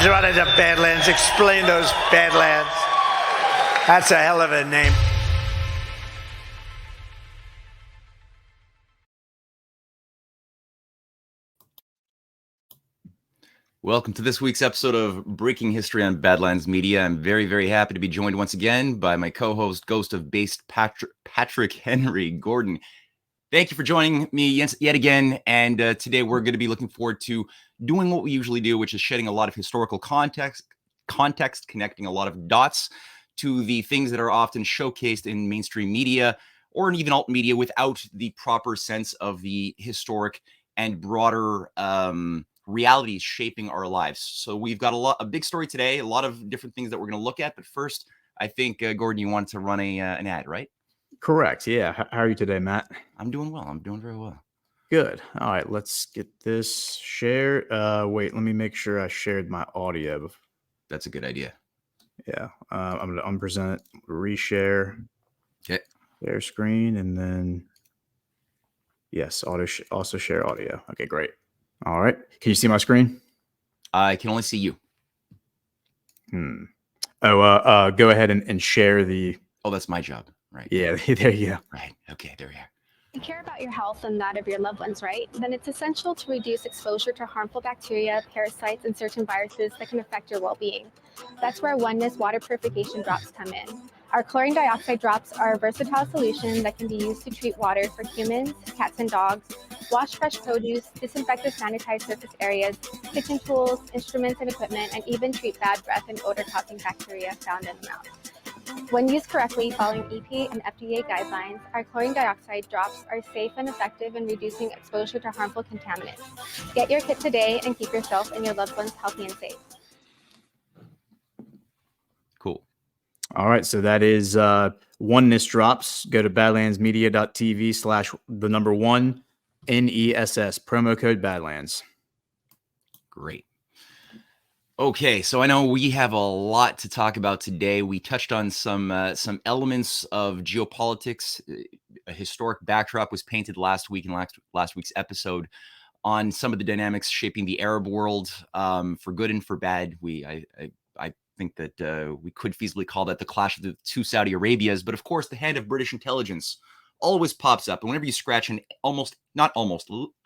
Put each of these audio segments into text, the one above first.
Badlands, what is a Badlands? Explain those Badlands. That's a hell of a name. Welcome to this week's episode of Breaking History on Badlands Media. I'm very, very happy to be joined once again by my co-host, Ghost of Based Patrick Henry Gordon. Thank you for joining me yet again. And today we're going to be looking forward to doing what we usually do, which is shedding a lot of historical context, connecting a lot of dots to the things that are often showcased in mainstream media or in even alt media without the proper sense of the historic and broader realities shaping our lives. So we've got a big story today, a lot of different things that we're going to look at. But first, I think, Gordon, you wanted to run an ad, right? Correct. Yeah. How are you today, Matt? I'm doing well. I'm doing very well. Good. All right. Let's get this shared. Wait, let me make sure I shared my audio. That's a good idea. Yeah. I'm going to unpresent, reshare. Okay. Share screen, and then yes, also share audio. Okay, great. All right. Can you see my screen? I can only see you. Oh, go ahead and share the. Oh, that's my job. Right. Yeah, there you go. Right. Okay, there we are. You care about your health and that of your loved ones, right? Then it's essential to reduce exposure to harmful bacteria, parasites, and certain viruses that can affect your well-being. That's where Oneness water purification drops come in. Our chlorine dioxide drops are a versatile solution that can be used to treat water for humans, cats, and dogs, wash fresh produce, disinfect or sanitize surface areas, kitchen tools, instruments and equipment, and even treat bad breath and odor-causing bacteria found in the mouth. When used correctly following EP and FDA guidelines, our chlorine dioxide drops are safe and effective in reducing exposure to harmful contaminants. Get your kit today and keep yourself and your loved ones healthy and safe. Cool. All right, so that is Oneness drops. Go to badlandsmedia.tv/1NESS, promo code Badlands. Great. Okay, so I know we have a lot to talk about today. We touched on some elements of geopolitics. A historic backdrop was painted last week in last week's episode on some of the dynamics shaping the Arab world, for good and for bad. I think that we could feasibly call that the clash of the two Saudi Arabias. But of course, the hand of British intelligence always pops up. And whenever you scratch in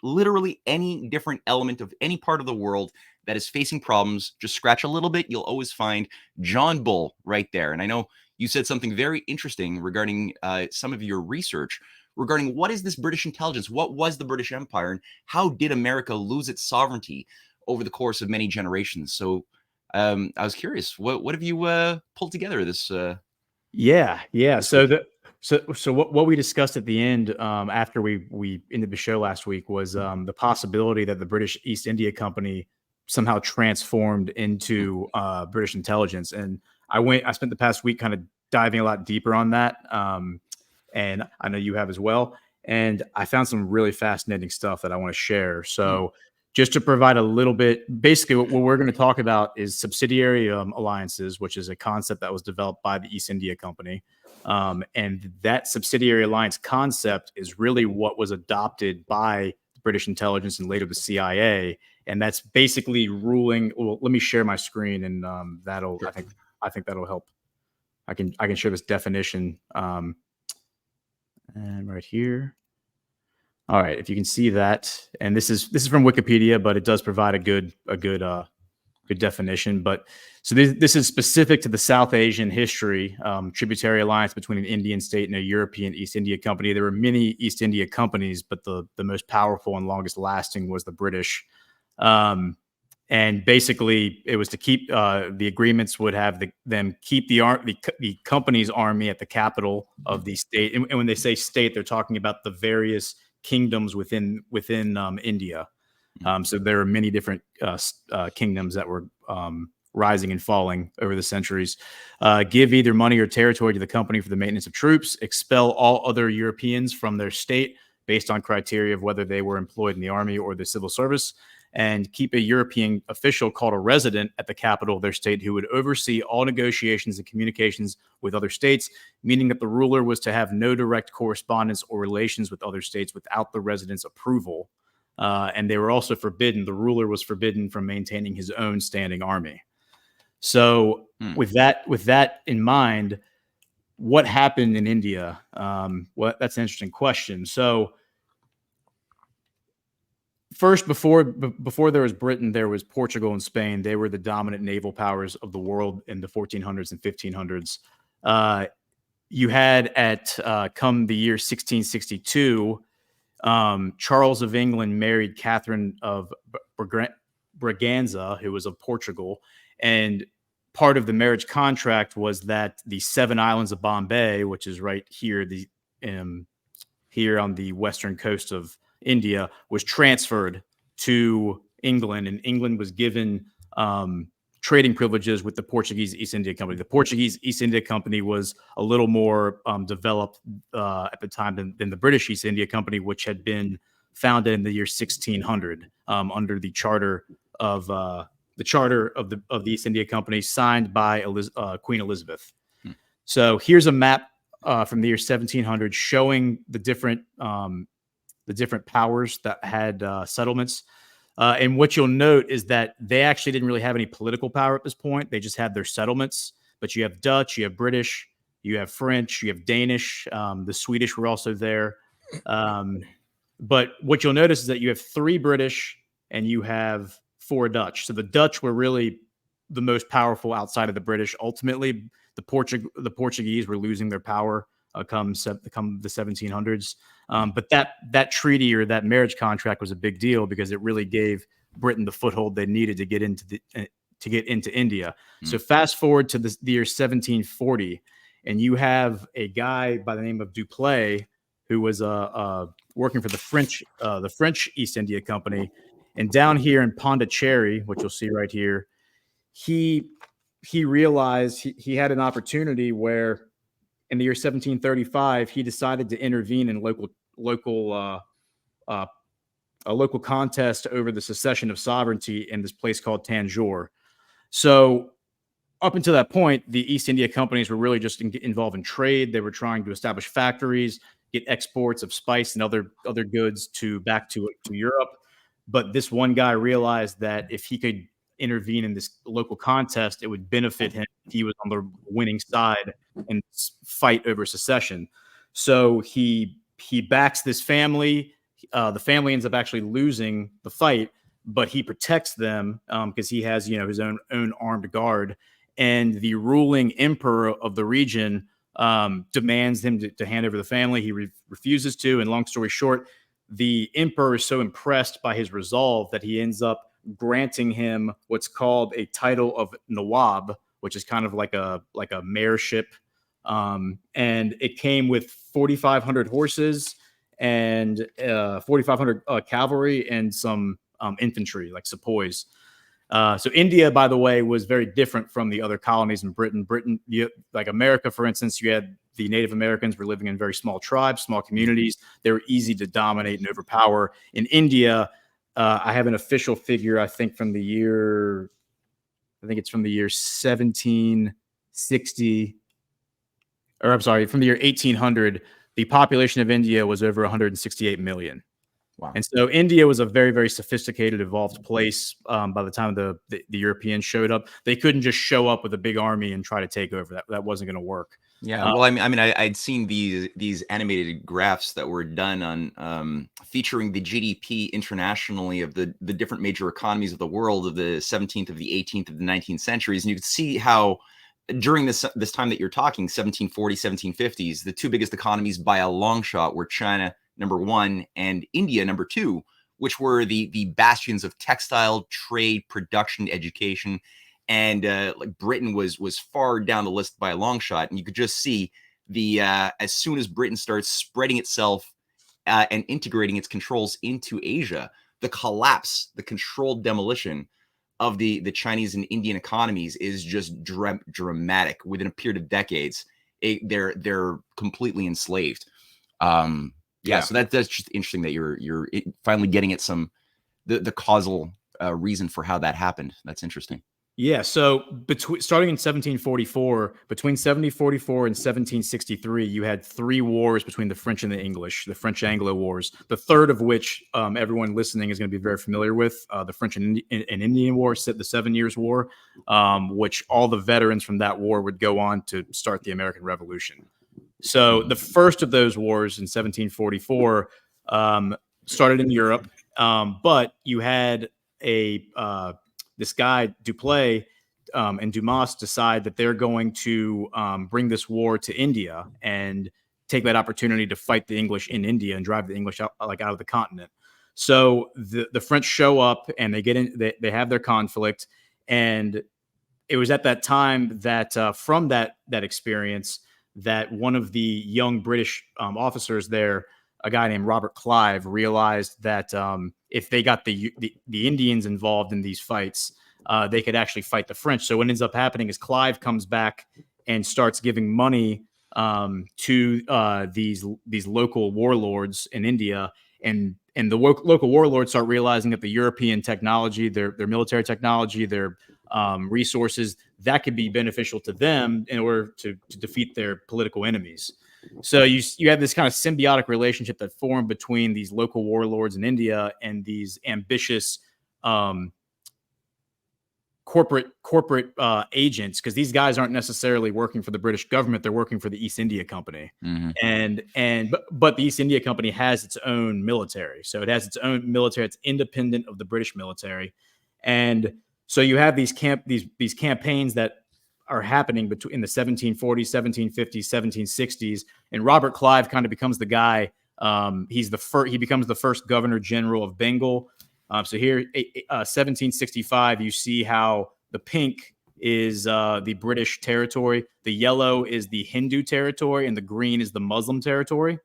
literally any different element of any part of the world that is facing problems, just scratch a little bit, you'll always find John Bull right there. And I know you said something very interesting regarding some of your research regarding what is this British intelligence? What was the British Empire? And how did America lose its sovereignty over the course of many generations? So I was curious, what have you pulled together this? Yeah. So what we discussed at the end after we ended the show last week was the possibility that the British East India Company somehow transformed into British intelligence. And I spent the past week kind of diving a lot deeper on that. And I know you have as well. And I found some really fascinating stuff that I want to share. So just to provide a little bit, basically what we're going to talk about is subsidiary alliances, which is a concept that was developed by the East India Company. And that subsidiary alliance concept is really what was adopted by British intelligence and later the CIA. And that's basically ruling. Well, let me share my screen, and that'll. Sure. I think that'll help. I can share this definition, and right here. All right, if you can see that, and this is from Wikipedia, but it does provide a good definition. But so this is specific to the South Asian history, tributary alliance between an Indian state and a European East India Company. There were many East India companies, but the most powerful and longest lasting was the British. And basically, it was to keep the agreements would have them keep the company's army at the capital of the state. And when they say state, they're talking about the various kingdoms within India. So there are many different kingdoms that were rising and falling over the centuries. Give either money or territory to the company for the maintenance of troops. Expel all other Europeans from their state based on criteria of whether they were employed in the army or the civil service. And keep a European official called a resident at the capital of their state who would oversee all negotiations and communications with other states, meaning that the ruler was to have no direct correspondence or relations with other states without the resident's approval. And they were also forbidden. The ruler was forbidden from maintaining his own standing army. So with that in mind, what happened in India? That's an interesting question. So first, before there was Britain, there was Portugal and Spain. They were the dominant naval powers of the world in the 1400s and 1500s. You had come the year 1662, Charles of England married Catherine of Braganza, who was of Portugal, and part of the marriage contract was that the 7 islands of Bombay, which is right here, here on the western coast of India, was transferred to England, and England was given trading privileges with the Portuguese East India Company. The Portuguese East India Company was a little more developed at the time than the British East India Company, which had been founded in the year 1600 under the charter of the East India Company, signed by Queen Elizabeth. So here's a map from the year 1700 showing the different powers that had settlements. And what you'll note is that they actually didn't really have any political power at this point. They just had their settlements. But you have Dutch, you have British, you have French, you have Danish. The Swedish were also there. But what you'll notice is that you have 3 British and you have 4 Dutch. So the Dutch were really the most powerful outside of the British. Ultimately, the Portuguese were losing their power come the 1700s. But that treaty or that marriage contract was a big deal because it really gave Britain the foothold they needed to get into India. So fast forward to the year 1740, and you have a guy by the name of Dupleix who was working for the French East India Company, and down here in Pondicherry, which you'll see right here, he realized he had an opportunity where, in the year 1735, he decided to intervene in a local contest over the secession of sovereignty in this place called Tanjore. So up until that point, the East India companies were really just involved in trade. They were trying to establish factories, get exports of spice and other goods back to Europe. But this one guy realized that if he could intervene in this local contest, it would benefit him if he was on the winning side in this fight over secession. So he backs this family. The family ends up actually losing the fight, but he protects them because he has his own armed guard. And the ruling emperor of the region demands him to hand over the family. He refuses to. And long story short, the emperor is so impressed by his resolve that he ends up granting him what's called a title of Nawab, which is kind of like a mayorship. And it came with 4,500 horses and 4,500 cavalry and some infantry, like sepoys. So India, by the way, was very different from the other colonies in Britain. Like America, for instance, you had the Native Americans were living in very small tribes, small communities. They were easy to dominate and overpower. In India, I have an official figure, I think from the year 1760, or I'm sorry, from the year 1800, the population of India was over 168 million. Wow. And so India was a very, very sophisticated, evolved place by the time the Europeans showed up. They couldn't just show up with a big army and try to take over. That wasn't going to work. Yeah, well, I'd seen these animated graphs that were done on featuring the GDP internationally of the different major economies of the world of the 17th, of the 18th, of the 19th centuries, and you could see how during this time that you're talking, 1740, 1750s, the 2 biggest economies by a long shot were China, number 1, and India, number 2, which were the bastions of textile trade, production, education. And like Britain was far down the list by a long shot, and you could just see as soon as Britain starts spreading itself and integrating its controls into Asia, the collapse, the controlled demolition of the Chinese and Indian economies is just dramatic. Within a period of decades, they're completely enslaved. Yeah, so that's just interesting that you're finally getting at the causal reason for how that happened. That's interesting. Yeah, so starting in 1744, between 1744 and 1763, you had 3 wars between the French and the English, the French Anglo Wars. The third of which everyone listening is going to be very familiar with, the French and Indian War, the 7 Years' War, which all the veterans from that war would go on to start the American Revolution. So the first of those wars in 1744 started in Europe, but you had this guy Dupleix and Dumas decide that they're going to bring this war to India and take that opportunity to fight the English in India and drive the English out of the continent. So the French show up and they get in. They have their conflict, and it was at that time that from that experience that one of the young British officers there, a guy named Robert Clive, realized that if they got the Indians involved in these fights, they could actually fight the French. So what ends up happening is Clive comes back and starts giving money to these local warlords in India, and the local warlords start realizing that the European technology, their military technology, their resources, that could be beneficial to them in order to defeat their political enemies. So you have this kind of symbiotic relationship that formed between these local warlords in India and these ambitious corporate agents, because these guys aren't necessarily working for the British government; they're working for the East India Company. Mm-hmm. But the East India Company has its own military, so it has its own military. It's independent of the British military, and so you have these campaigns that are happening between the 1740s, 1750s, 1760s, and Robert Clive kind of becomes the guy. He becomes the first Governor General of Bengal. So here, 1765, you see how the pink is the British territory, the yellow is the Hindu territory, and the green is the Muslim territory.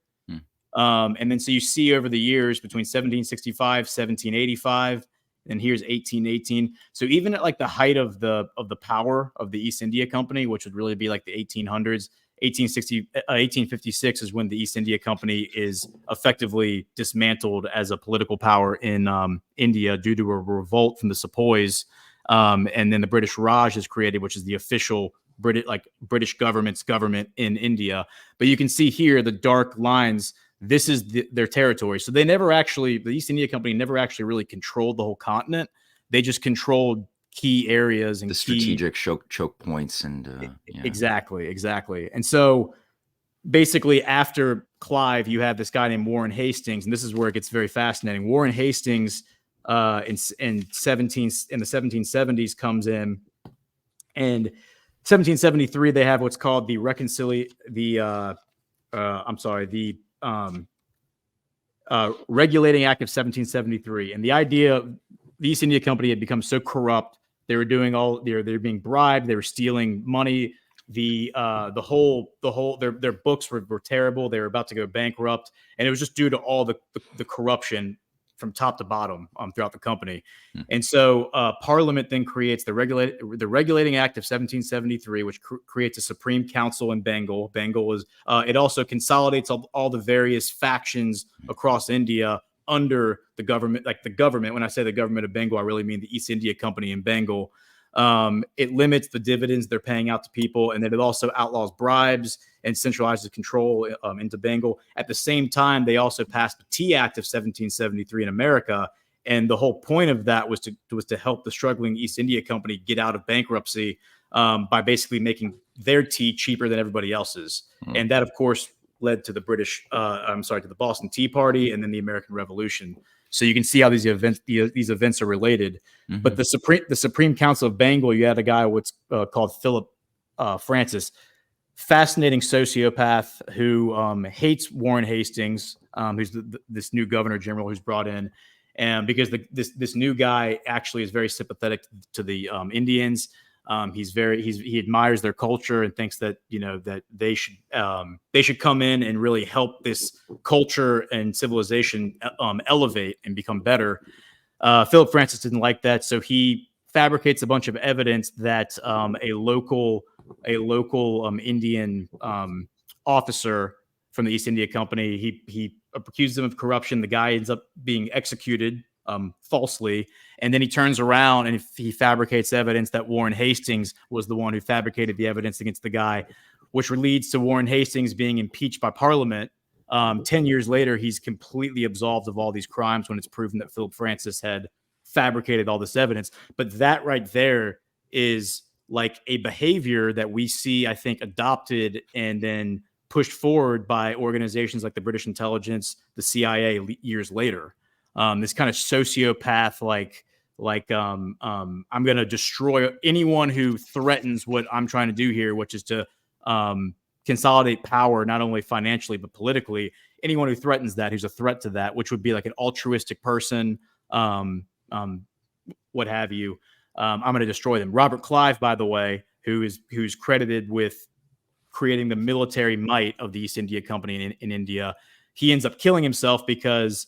And then so you see over the years between 1765, 1785, and here's 1818. So even at like the height of the power of the East India Company, which would really be like the 1800s, 1856 is when the East India Company is effectively dismantled as a political power in India due to a revolt from the sepoys. And then the British Raj is created, which is the official British government's government in India. But you can see here the dark lines. This is their territory. So the East India Company never actually really controlled the whole continent. They just controlled key areas and the strategic choke points. And yeah. Exactly. And so basically after Clive, you have this guy named Warren Hastings, and this is where it gets very fascinating. Warren Hastings in the 1770s comes in, and 1773 they have what's called the Regulating Act of 1773. And the idea, the East India Company had become so corrupt, they were doing they were being bribed, they were stealing money. Their books were terrible. They were about to go bankrupt, and it was just due to all the corruption from top to bottom throughout the company. And so Parliament then creates the Regulating Act of 1773, which creates a Supreme Council in Bengal. Bengal is it also consolidates all the various factions across India under the government. Like the government, when I say the government of Bengal, I really mean the East India Company in Bengal. It limits the dividends they're paying out to people, and then it also outlaws bribes and centralizes control into Bengal. At the same time, they also passed the Tea Act of 1773 in America, and the whole point of that was to help the struggling East India Company get out of bankruptcy by basically making their tea cheaper than everybody else's. And that, of course, led to the Boston Tea Party and then the American Revolution. So you can see how these events are related. Mm-hmm. But the Supreme Council of Bengal, you had a guy called Philip Francis, fascinating sociopath who hates Warren Hastings, who's this new Governor General who's brought in, and because this new guy actually is very sympathetic to the Indians. He admires their culture and thinks that that they should come in and really help this culture and civilization elevate and become better. Philip Francis didn't like that, so he fabricates a bunch of evidence that a local Indian officer from the East India Company, he accuses him of corruption. The guy ends up being executed falsely. And then he turns around and he fabricates evidence that Warren Hastings was the one who fabricated the evidence against the guy, which leads to Warren Hastings being impeached by Parliament. 10 years later, he's completely absolved of all these crimes when it's proven that Philip Francis had fabricated all this evidence. But that right there is like a behavior that we see, I think, adopted and then pushed forward by organizations like the British intelligence, the CIA years later. This kind of sociopath, I'm going to destroy anyone who threatens what I'm trying to do here, which is to consolidate power, not only financially, but politically. Anyone who threatens that, who's a threat to that, which would be like an altruistic person, what have you, I'm going to destroy them. Robert Clive, by the way, who's credited with creating the military might of the East India Company in India, he ends up killing himself because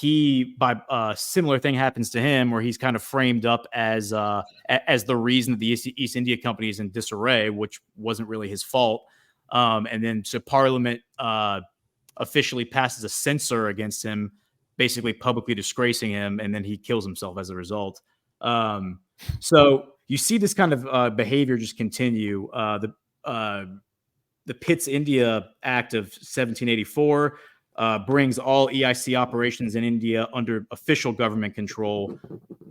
a similar thing happens to him, where he's kind of framed up as the reason that the East India Company is in disarray, which wasn't really his fault. And then so Parliament officially passes a censor against him, basically publicly disgracing him, and then he kills himself as a result. So you see this kind of behavior just continue. The Pitt's India Act of 1784 brings all EIC operations in India under official government control.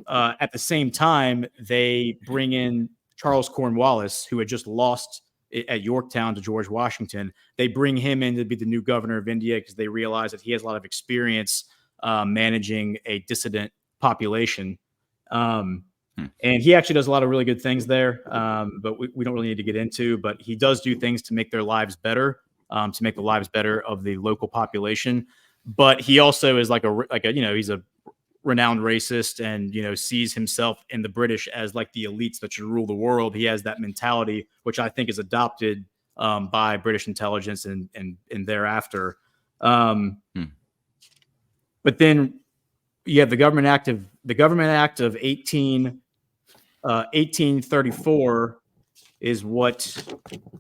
At the same time, they bring in Charles Cornwallis, who had just lost at Yorktown to George Washington. They bring him in to be the new governor of India because they realize that he has a lot of experience managing a dissident population. And he actually does a lot of really good things there, but we don't really need to get into. But he does do things to make their lives better, to make the lives better of the local population. But he also is he's a renowned racist, and sees himself and the British as like the elites that should rule the world. He has that mentality, which I think is adopted by British intelligence and thereafter. But then you have the Government Act of 1834 is what.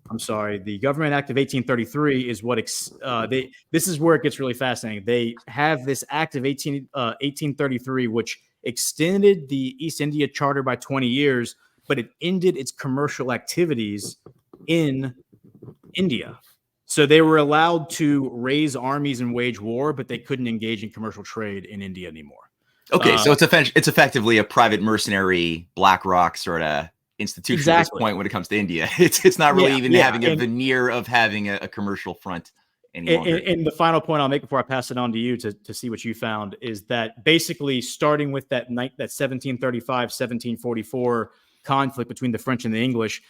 I'm sorry. The Government Act of 1833 is what this is where it gets really fascinating. They have this Act of 1833, which extended the East India Charter by 20 years, but it ended its commercial activities in India. So they were allowed to raise armies and wage war, but they couldn't engage in commercial trade in India anymore. Okay, so it's effectively a private mercenary BlackRock sort of institution exactly. At this point when it comes to India. It's not really having a veneer of having a commercial front any longer. And the final point I'll make before I pass it on to you to see what you found is that basically starting with that 1735-1744 conflict between the French and the English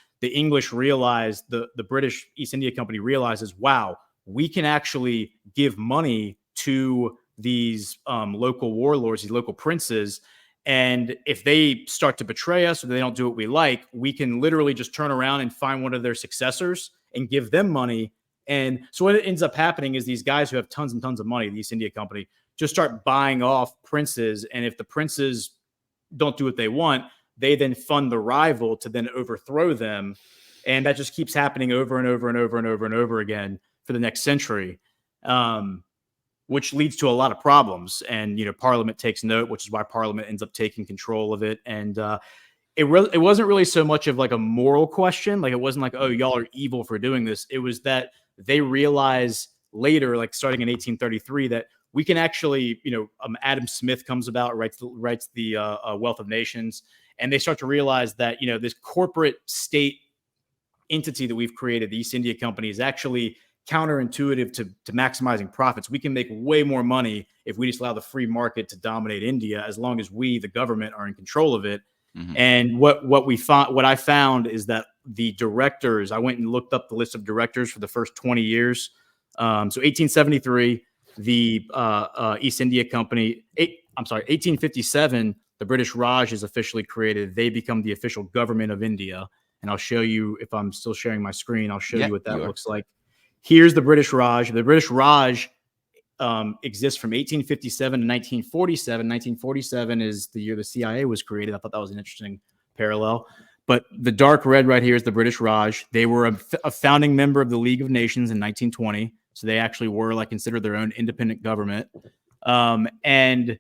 realized, the British East India Company realizes, wow, we can actually give money to these local warlords, these local princes. And if they start to betray us or they don't do what we like, we can literally just turn around and find one of their successors and give them money. And so what ends up happening is these guys who have tons and tons of money, the East India Company, just start buying off princes. And if the princes don't do what they want, they then fund the rival to then overthrow them. And that just keeps happening over and over and over and over and over again for the next century. Which leads to a lot of problems. And, Parliament takes note, which is why Parliament ends up taking control of it. And it wasn't really so much of like a moral question. Like, it wasn't like, oh, y'all are evil for doing this. It was that they realize later, like starting in 1833, that we can actually, Adam Smith comes about, writes the Wealth of Nations. And they start to realize that, this corporate state entity that we've created, the East India Company, is actually counterintuitive to maximizing profits. We can make way more money if we just allow the free market to dominate India, as long as we, the government, are in control of it. Mm-hmm. And what I found is that the directors, I went and looked up the list of directors for the first 20 years. So 1873, the East India Company, 1857, the British Raj is officially created. They become the official government of India. And I'll show you, if I'm still sharing my screen, I'll show you what that looks like. Here's the British Raj. The British Raj exists from 1857 to 1947. 1947 is the year the CIA was created. I thought that was an interesting parallel. But the dark red right here is the British Raj. They were a founding member of the League of Nations in 1920. So they actually were considered their own independent government. And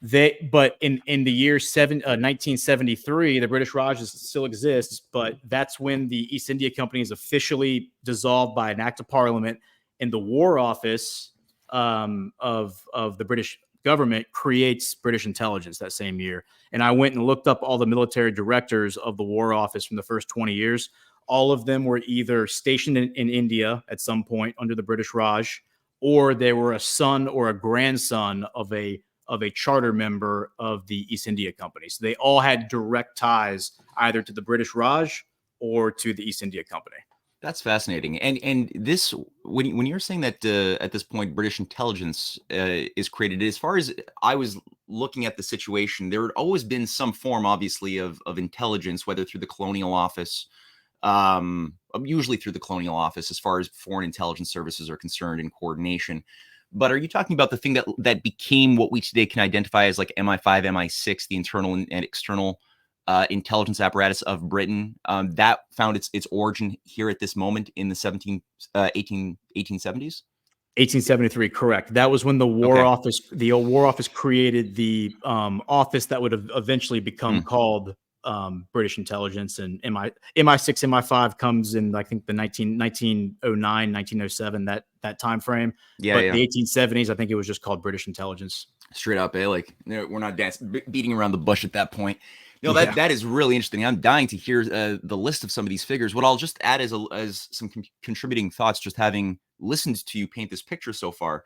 But in the year 1973, the British Raj still exists, but that's when the East India Company is officially dissolved by an act of Parliament, and the War Office of the British government creates British intelligence that same year. And I went and looked up all the military directors of the War Office from the first 20 years. All of them were either stationed in India at some point under the British Raj, or they were a son or a grandson of a charter member of the East India Company. So they all had direct ties either to the British Raj or to the East India Company. That's fascinating. And this, when you're saying that at this point British intelligence is created, as far as I was looking at the situation, there had always been some form, obviously, of intelligence, whether through the Colonial Office, usually through the Colonial Office, as far as foreign intelligence services are concerned in coordination. But are you talking about the thing that became what we today can identify as like MI5, MI6, the internal and external intelligence apparatus of Britain, that found its origin here at this moment in the 1870s? 1873, correct. That was when the War Office, the old War Office, created the office that would have eventually become called British Intelligence, and MI6, MI5 comes in, I think, the 1909, 1907, that time frame. Yeah, the 1870s, I think it was just called British Intelligence. Straight up, like we're not beating around the bush at that point. That is really interesting. I'm dying to hear the list of some of these figures. What I'll just add as some contributing thoughts, just having listened to you paint this picture so far,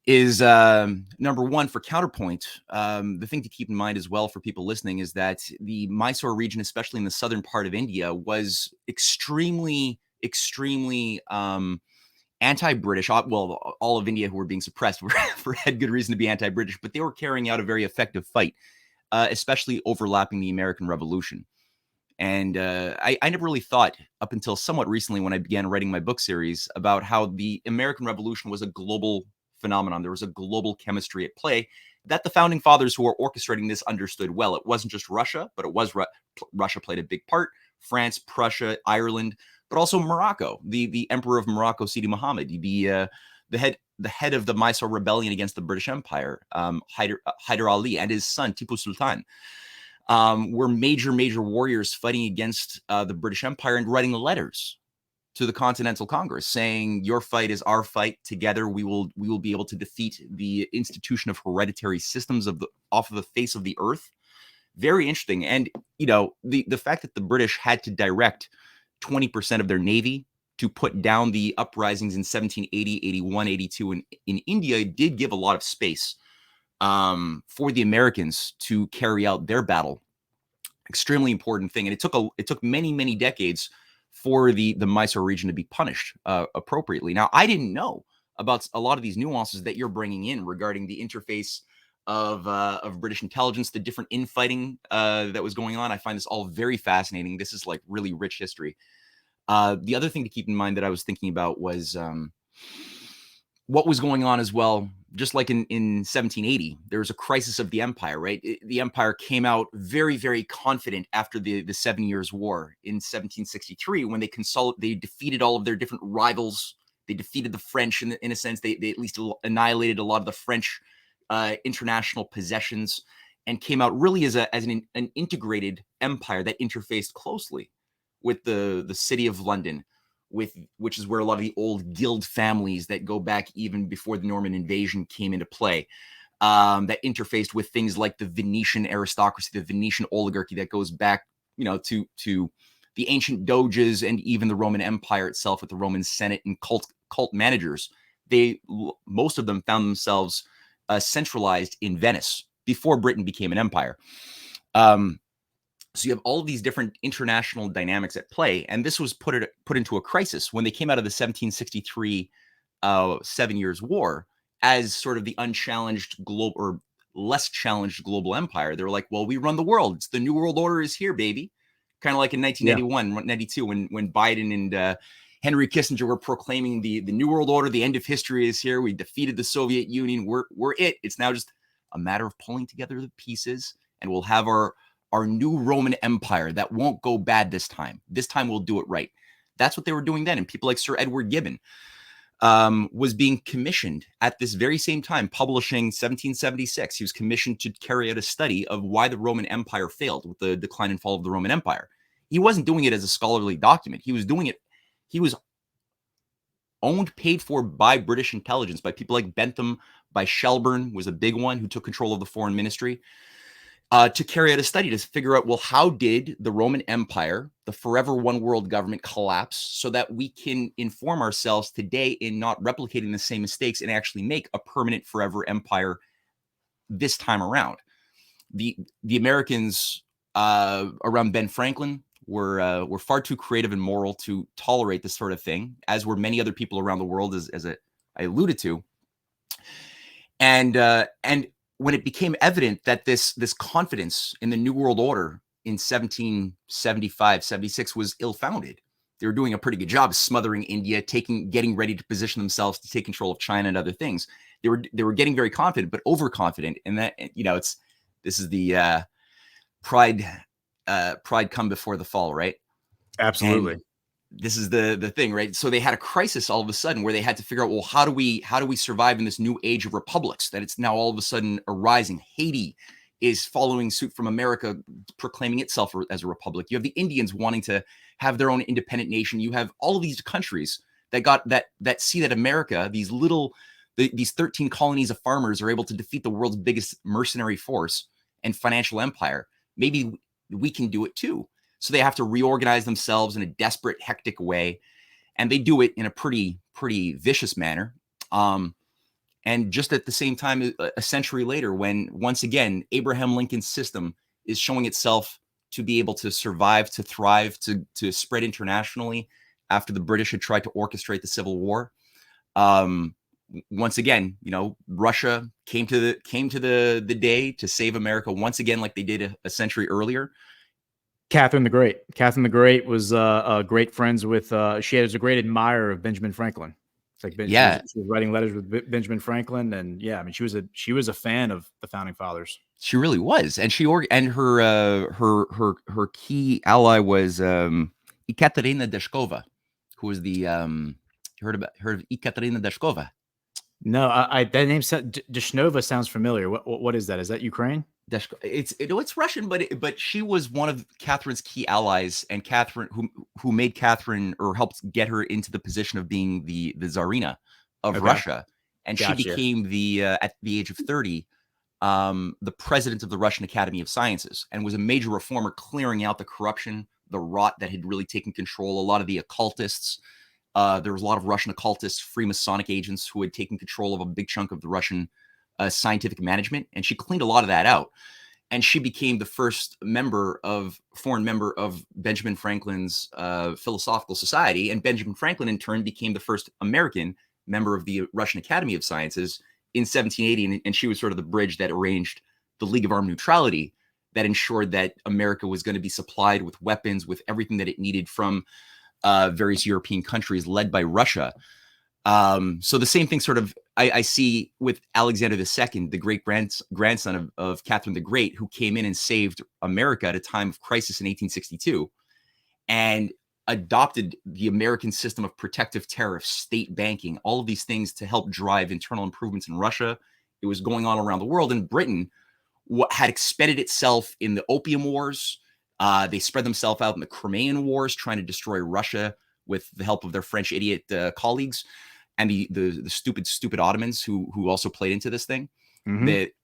is number one, for counterpoint, the thing to keep in mind as well for people listening is that the Mysore region, especially in the southern part of India, was extremely anti-British. Well, all of India who were being suppressed had good reason to be anti-British, but they were carrying out a very effective fight, especially overlapping the American Revolution. And I never really thought, up until somewhat recently when I began writing my book series, about how the American Revolution was a global phenomenon. There was a global chemistry at play that the founding fathers who were orchestrating this understood well. It wasn't just Russia, but it was Russia played a big part. France, Prussia, Ireland, but also Morocco. The Emperor of Morocco, Sidi Muhammad, the head of the Mysore rebellion against the British Empire, Hyder Ali, and his son Tipu Sultan, were major warriors fighting against the British Empire and writing letters to the Continental Congress saying, your fight is our fight. Together we will be able to defeat the institution of hereditary systems off of the face of the earth. Very interesting. And the fact that the British had to direct 20% of their navy to put down the uprisings in 1780, 81, 82 in India did give a lot of space for the Americans to carry out their battle. Extremely important thing. And it took many decades for the Mysore region to be punished appropriately. Now, I didn't know about a lot of these nuances that you're bringing in regarding the interface of British intelligence, the different infighting that was going on. I find this all very fascinating. This is like really rich history. The other thing to keep in mind that I was thinking about was what was going on as well. Just like in 1780, there was a crisis of the empire, right? The empire came out very confident after the 7 Years' War in 1763, when they defeated all of their different rivals. They defeated the French in a sense. They at least annihilated a lot of the French international possessions, and came out really as an integrated empire that interfaced closely with the city of London, which is where a lot of the old guild families that go back even before the Norman invasion came into play, that interfaced with things like the Venetian aristocracy, the Venetian oligarchy that goes back, to the ancient doges, and even the Roman Empire itself with the Roman Senate and cult managers. Most of them found themselves centralized in Venice before Britain became an empire. So you have all of these different international dynamics at play, and this was put into a crisis when they came out of the 1763 7 Years' War as sort of the unchallenged global, or less challenged global empire. They were like, well, we run the world. It's the New World Order is here, baby. Kind of like in 1991, 92, when Biden and Henry Kissinger were proclaiming the New World Order, the end of history is here. We defeated the Soviet Union. We're it. It's now just a matter of pulling together the pieces, and we'll have our new Roman Empire that won't go bad this time. This time we'll do it right. That's what they were doing then. And people like Sir Edward Gibbon, was being commissioned at this very same time, publishing 1776. He was commissioned to carry out a study of why the Roman Empire failed with the decline and fall of the Roman Empire. He wasn't doing it as a scholarly document. He was doing it, he was owned, paid for by British intelligence, by people like Bentham, by Shelburne was a big one who took control of the foreign ministry, to carry out a study to figure out, well, how did the Roman Empire, the forever one world government, collapse so that we can inform ourselves today in not replicating the same mistakes and actually make a permanent forever empire this time around. The Americans around Ben Franklin were far too creative and moral to tolerate this sort of thing, as were many other people around the world, as I alluded to. And when it became evident that this confidence in the New World Order in 1775, 76 was ill-founded, they were doing a pretty good job smothering India, getting ready to position themselves to take control of China and other things. They were getting very confident, but overconfident, and that, you know, this is the pride come before the fall, right? Absolutely. And this is the thing, right? So they had a crisis all of a sudden where they had to figure out, well, how do we survive in this new age of republics that it's now all of a sudden arising? Haiti is following suit from America, proclaiming itself as a republic. You have the Indians wanting to have their own independent nation. You have all of these countries that see that America, these 13 colonies of farmers, are able to defeat the world's biggest mercenary force and financial empire. Maybe we can do it too. So they have to reorganize themselves in a desperate, hectic way. And they do it in a pretty vicious manner. And just at the same time, a century later, when once again, Abraham Lincoln's system is showing itself to be able to survive, to thrive, to spread internationally after the British had tried to orchestrate the Civil War. Once again, you know, Russia came to the day to save America once again, like they did a century earlier. Catherine the Great. Catherine the Great was great friends with. She was a great admirer of Benjamin Franklin. It's like she was writing letters with Benjamin Franklin, and yeah, I mean, she was a fan of the founding fathers. She really was, and her key ally was Ekaterina Deshkova, who was the heard of Ekaterina Deshkova? No, that name Deshnova sounds familiar. What is that? Is that Ukraine? It's Russian, but she was one of Catherine's key allies, and Catherine, who made Catherine, or helped get her into the position of being the Tsarina of Russia, and she became at the age of 30 the president of the Russian Academy of Sciences, and was a major reformer, clearing out the corruption, the rot that had really taken control. A lot of the occultists, there was a lot of Russian occultists, Freemasonic agents who had taken control of a big chunk of the Russian scientific management, and she cleaned a lot of that out. And she became the first foreign member of Benjamin Franklin's Philosophical Society, and Benjamin Franklin in turn became the first American member of the Russian Academy of Sciences in 1780, and she was sort of the bridge that arranged the League of Armed Neutrality that ensured that America was going to be supplied with weapons, with everything that it needed from various European countries led by Russia. So the same thing sort of I see with Alexander II, the great grandson of Catherine the Great, who came in and saved America at a time of crisis in 1862 and adopted the American system of protective tariffs, state banking, all of these things to help drive internal improvements in Russia. It was going on around the world. And Britain had expended itself in the Opium Wars. They spread themselves out in the Crimean Wars, trying to destroy Russia with the help of their French idiot colleagues. And the stupid Ottomans who also played into this thing,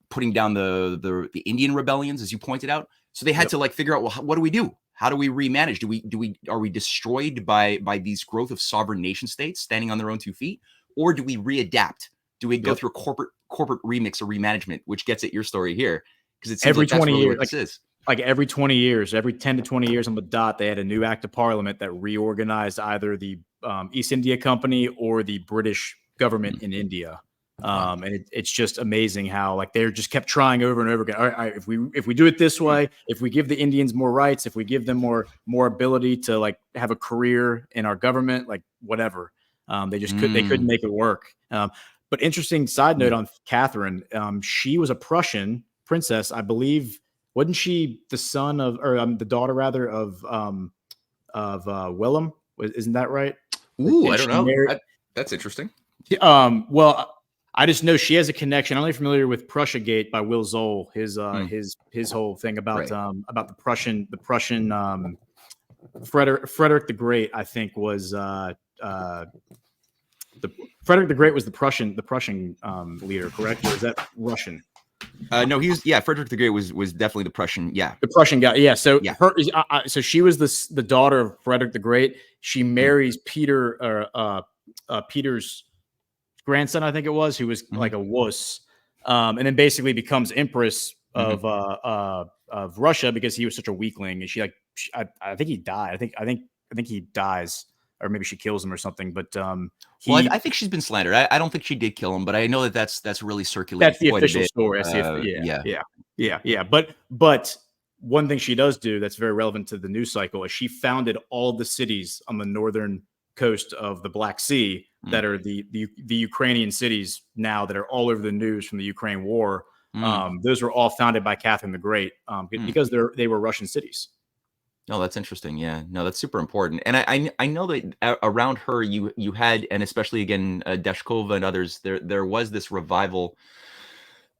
putting down the Indian rebellions, as you pointed out. So they had to figure out, well, what do we do? How do we remanage? Are we destroyed by these growth of sovereign nation states standing on their own 2 feet, or do we readapt? Do we go through a corporate remix or remanagement, which gets at your story here? Because it seems every like that's 20 really years, what this is. Like every 20 years, every 10 to 20 years on the dot, they had a new act of parliament that reorganized either the East India Company or the British government in India. And it's just amazing how they just kept trying over and over again. All right, if we do it this way, if we give the Indians more rights, if we give them more ability to have a career in our government, whatever, they just couldn't make it work. But interesting side note on Catherine, she was a Prussian princess, I believe. Wasn't she the son of, or the daughter rather of Willem? Isn't that right? Ooh, I don't know. That's interesting. Well, I just know she has a connection. I'm only familiar with Prussia Gate by Will Zoll. His whole thing about the Prussian Frederick the Great. I think was the Frederick the Great was the Prussian leader, correct? Or is that Russian? No, Frederick the Great was definitely the Prussian. Yeah, the Prussian guy. Yeah. So yeah. So she was the daughter of Frederick the Great. She marries Peter's grandson, I think it was, who was like a wuss, and then basically becomes empress of Russia because he was such a weakling. And I think he died. I think he dies, or maybe she kills him or something. But I think she's been slandered. I don't think she did kill him, but I know that's really circulated. That's the official story. Yeah. But one thing she does do that's very relevant to the news cycle is she founded all the cities on the northern coast of the Black Sea that are the Ukrainian cities now that are all over the news from the Ukraine war. Those were all founded by Catherine the Great because they were Russian cities. No, that's interesting. Yeah, no, that's super important. And I know that around her, you had, and especially again, Deshkova and others, there was this revival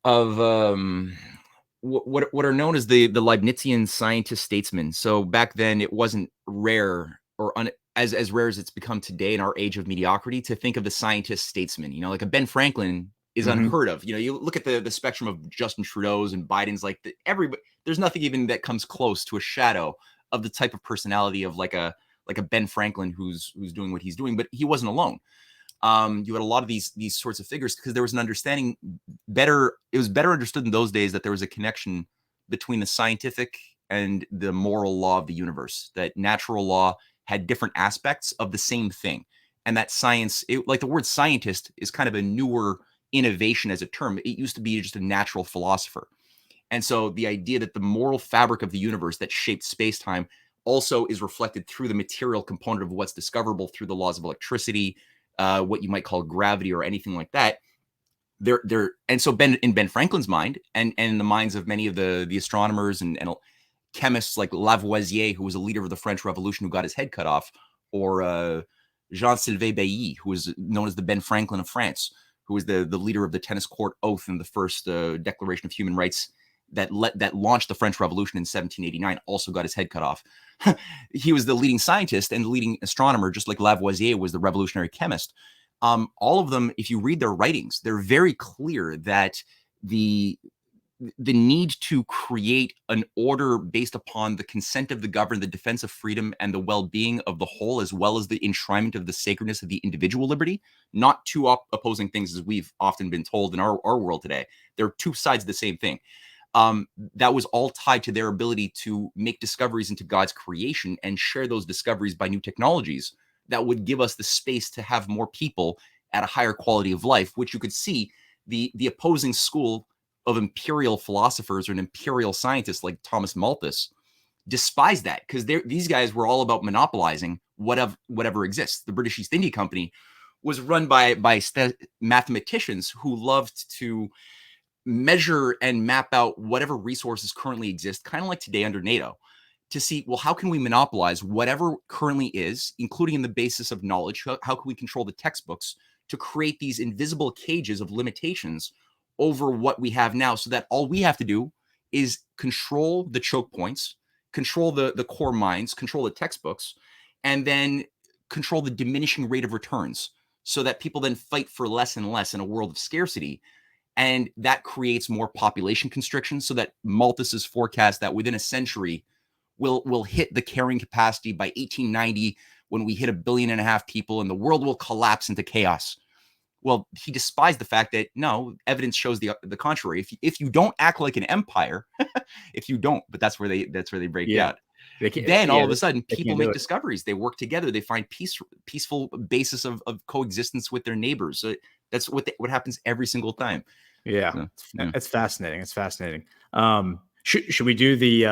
of what are known as the Leibnizian scientist statesmen. So back then, it wasn't rare or as rare as it's become today in our age of mediocrity to think of the scientist statesman. You know, like a Ben Franklin is unheard of. You know, you look at the spectrum of Justin Trudeau's and Biden's, like everybody. There's nothing even that comes close to a shadow of the type of personality of like a Ben Franklin who's doing what he's doing, but he wasn't alone. You had a lot of these sorts of figures because there was an understanding it was better understood in those days that there was a connection between the scientific and the moral law of the universe, that natural law had different aspects of the same thing. And that science, like the word scientist is kind of a newer innovation as a term. It used to be just a natural philosopher. And so the idea that the moral fabric of the universe that shaped space-time also is reflected through the material component of what's discoverable through the laws of electricity, what you might call gravity or anything like that. And so in Ben Franklin's mind and in the minds of many of the astronomers and chemists like Lavoisier, who was a leader of the French Revolution who got his head cut off, or Jean-Sylvain Bailly, who was known as the Ben Franklin of France, who was the leader of the tennis court oath and the first Declaration of Human Rights that launched the French Revolution in 1789, also got his head cut off. He was the leading scientist and the leading astronomer, just like Lavoisier was the revolutionary chemist. All of them, if you read their writings, they're very clear that the need to create an order based upon the consent of the governed, the defense of freedom, and the well-being of the whole, as well as the enshrinement of the sacredness of the individual liberty, not two opposing things as we've often been told in our world today. They're two sides of the same thing. That was all tied to their ability to make discoveries into God's creation and share those discoveries by new technologies that would give us the space to have more people at a higher quality of life, which you could see the opposing school of imperial philosophers or an imperial scientist like Thomas Malthus despise that, because these guys were all about monopolizing whatever exists. The British East India Company was run by mathematicians who loved to measure and map out whatever resources currently exist, kind of like today under NATO, to see, well, how can we monopolize whatever currently is, including in the basis of knowledge? How can we control the textbooks to create these invisible cages of limitations over what we have now, so that all we have to do is control the choke points, control the core minds, control the textbooks, and then control the diminishing rate of returns, so that people then fight for less and less in a world of scarcity. And that creates more population constriction, so that Malthus's forecast that within a century we'll hit the carrying capacity by 1890, when we hit 1.5 billion people and the world will collapse into chaos. Well, he despised the fact that no, evidence shows the contrary. If you don't act like an empire, if you don't, but that's where they break down. Then all of a sudden, people make discoveries. They work together. They find peaceful basis of coexistence with their neighbors. So that's what happens every single time. Yeah, so, it's fascinating. It's fascinating. Should we do the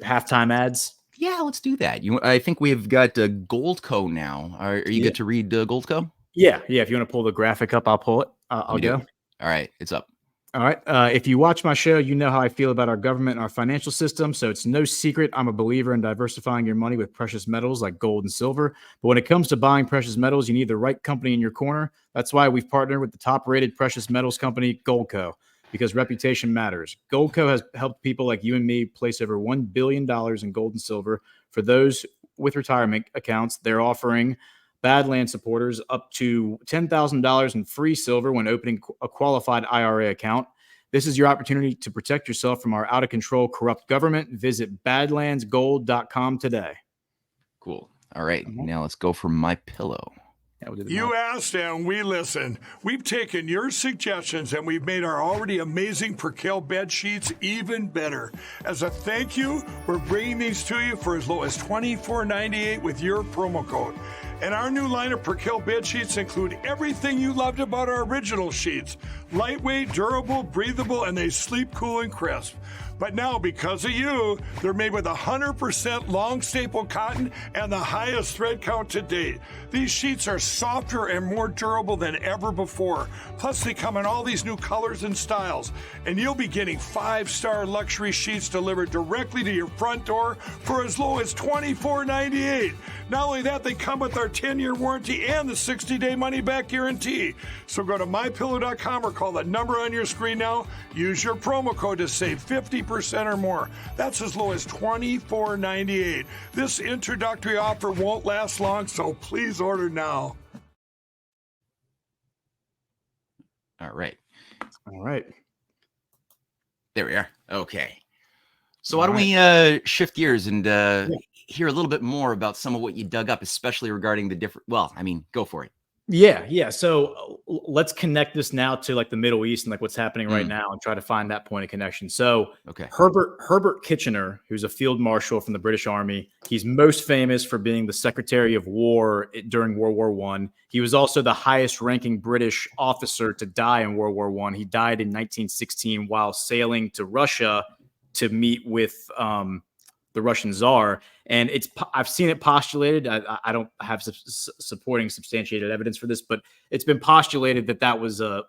halftime ads? Yeah, let's do that. I think we've got Goldco now. Are you good to read Goldco? Yeah. If you want to pull the graphic up, I'll pull it. I'll go. All right, it's up. All right. If you watch my show, you know how I feel about our government and our financial system. So it's no secret I'm a believer in diversifying your money with precious metals like gold and silver. But when it comes to buying precious metals, you need the right company in your corner. That's why we've partnered with the top-rated precious metals company, Goldco, because reputation matters. Goldco has helped people like you and me place over $1 billion in gold and silver. For those with retirement accounts, they're offering Badland supporters up to $10,000 in free silver when opening a qualified IRA account. This is your opportunity to protect yourself from our out-of-control, corrupt government. Visit badlandsgold.com today. Cool. All right. Now let's go for my pillow. You asked and we listened. We've taken your suggestions and we've made our already amazing Percale bed sheets even better. As a thank you, we're bringing these to you for as low as $24.98 with your promo code. And our new line of Percale bed sheets include everything you loved about our original sheets. Lightweight, durable, breathable, and they sleep cool and crisp. But now, because of you, they're made with 100% long staple cotton and the highest thread count to date. These sheets are softer and more durable than ever before. Plus, they come in all these new colors and styles. And you'll be getting 5-star luxury sheets delivered directly to your front door for as low as $24.98. Not only that, they come with our 10-year warranty and the 60-day money-back guarantee. So go to mypillow.com or call the number on your screen now. Use your promo code to save 50% or more. That's as low as $24.98. This introductory offer won't last long, so please order now. All right. All right. There we are. Okay. So why don't we shift gears and hear a little bit more about some of what you dug up, especially regarding the different, well, I mean, go for it. Yeah. So let's connect this now to like the Middle East and like what's happening right now and try to find that point of connection. So okay. Herbert Kitchener, who's a field marshal from the British Army, he's most famous for being the Secretary of War during World War I. He was also the highest ranking British officer to die in World War I. He died in 1916 while sailing to Russia to meet with the Russian Tsar. And I've seen it postulated. I don't have supporting substantiated evidence for this, but it's been postulated that was a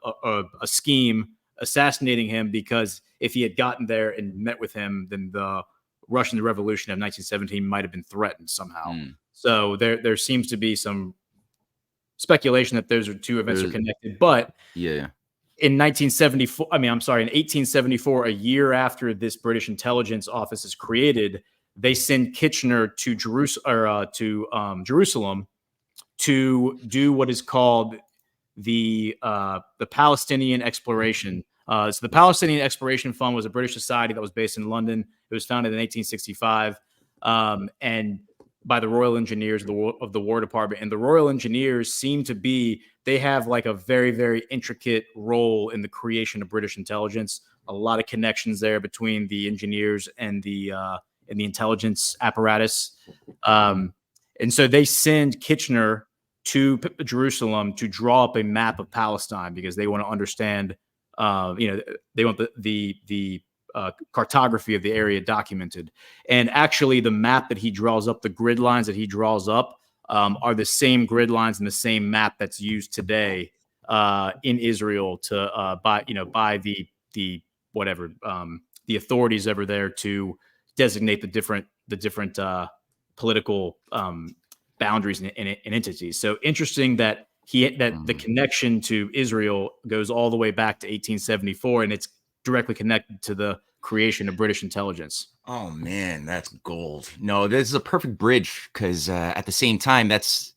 scheme assassinating him, because if he had gotten there and met with him, then the Russian Revolution of 1917 might have been threatened somehow. So there seems to be some speculation that those two events are connected. But yeah. In 1874, a year after this British intelligence office is created, they send Kitchener to Jerusalem to do what is called the Palestinian Exploration. So the Palestinian Exploration Fund was a British society that was based in London. It was founded in 1865, and by the Royal Engineers of the War Department. And the Royal Engineers they have like a very, very intricate role in the creation of British intelligence. A lot of connections there between the engineers and the intelligence apparatus. And so they send Kitchener to Jerusalem to draw up a map of Palestine, because they want to understand, they want the cartography of the area documented. And actually the map that he draws up, the grid lines that he draws up, are the same grid lines and the same map that's used today in Israel by the authorities over there to designate the different political boundaries and entities. So interesting that the connection to Israel goes all the way back to 1874, and it's directly connected to the creation of British intelligence. Oh man, that's gold. No, this is a perfect bridge, because at the same time, that's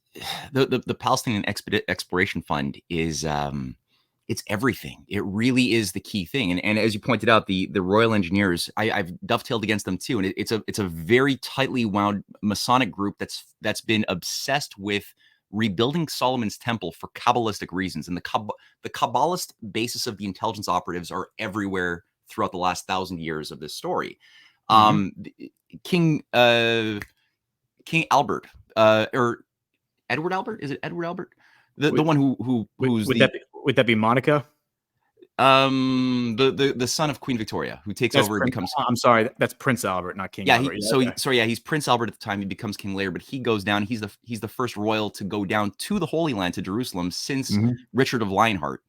the Palestinian Exploration Fund is it's everything. It really is the key thing. And as you pointed out, the Royal Engineers, I've dovetailed against them too. And it's a very tightly wound Masonic group that's been obsessed with rebuilding Solomon's temple for Kabbalistic reasons. And the Kabbalist basis of the intelligence operatives are everywhere throughout the last 1,000 years of this story. King Albert, or Edward Albert? Is it Edward Albert? The one who's would that be Monica? The son of Queen Victoria, who takes over and becomes. I'm sorry, that's Prince Albert, not King Albert. He's Prince Albert at the time. He becomes King later, but he goes down. He's the first royal to go down to the Holy Land, to Jerusalem, since Richard of Lionheart.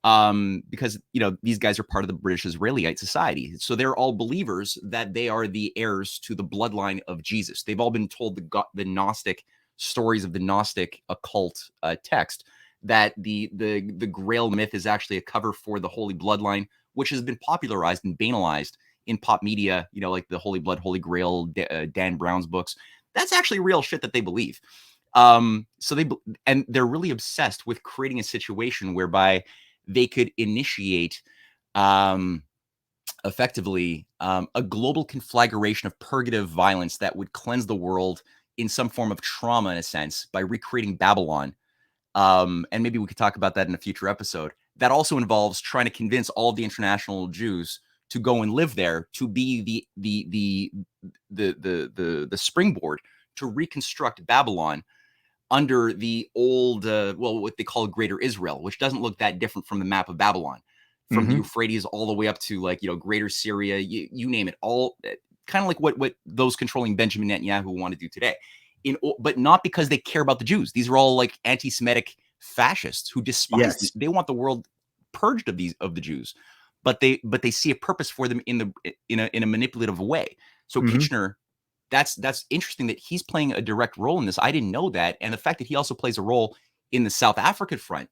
because these guys are part of the British Israelite society, so they're all believers that they are the heirs to the bloodline of Jesus. They've all been told the Gnostic stories of the Gnostic occult text, that the Grail myth is actually a cover for the Holy Bloodline, which has been popularized and banalized in pop media, like the Holy Blood, Holy Grail, Dan Brown's books. That's actually real shit that they believe. So they're really obsessed with creating a situation whereby they could initiate effectively a global conflagration of purgative violence that would cleanse the world in some form of trauma, in a sense, by recreating Babylon. And maybe we could talk about that in a future episode. That also involves trying to convince all of the international Jews to go and live there, to be the springboard to reconstruct Babylon under the old, what they call Greater Israel, which doesn't look that different from the map of Babylon, from the Euphrates all the way up to Greater Syria, you name it, all kind of like what those controlling Benjamin Netanyahu want to do today. But not because they care about the Jews. These are all like anti-Semitic fascists who despise. They want the world purged of the Jews, but they see a purpose for them in a manipulative way. So Kitchener, that's interesting that he's playing a direct role in this. I didn't know that, and the fact that he also plays a role in the South African front,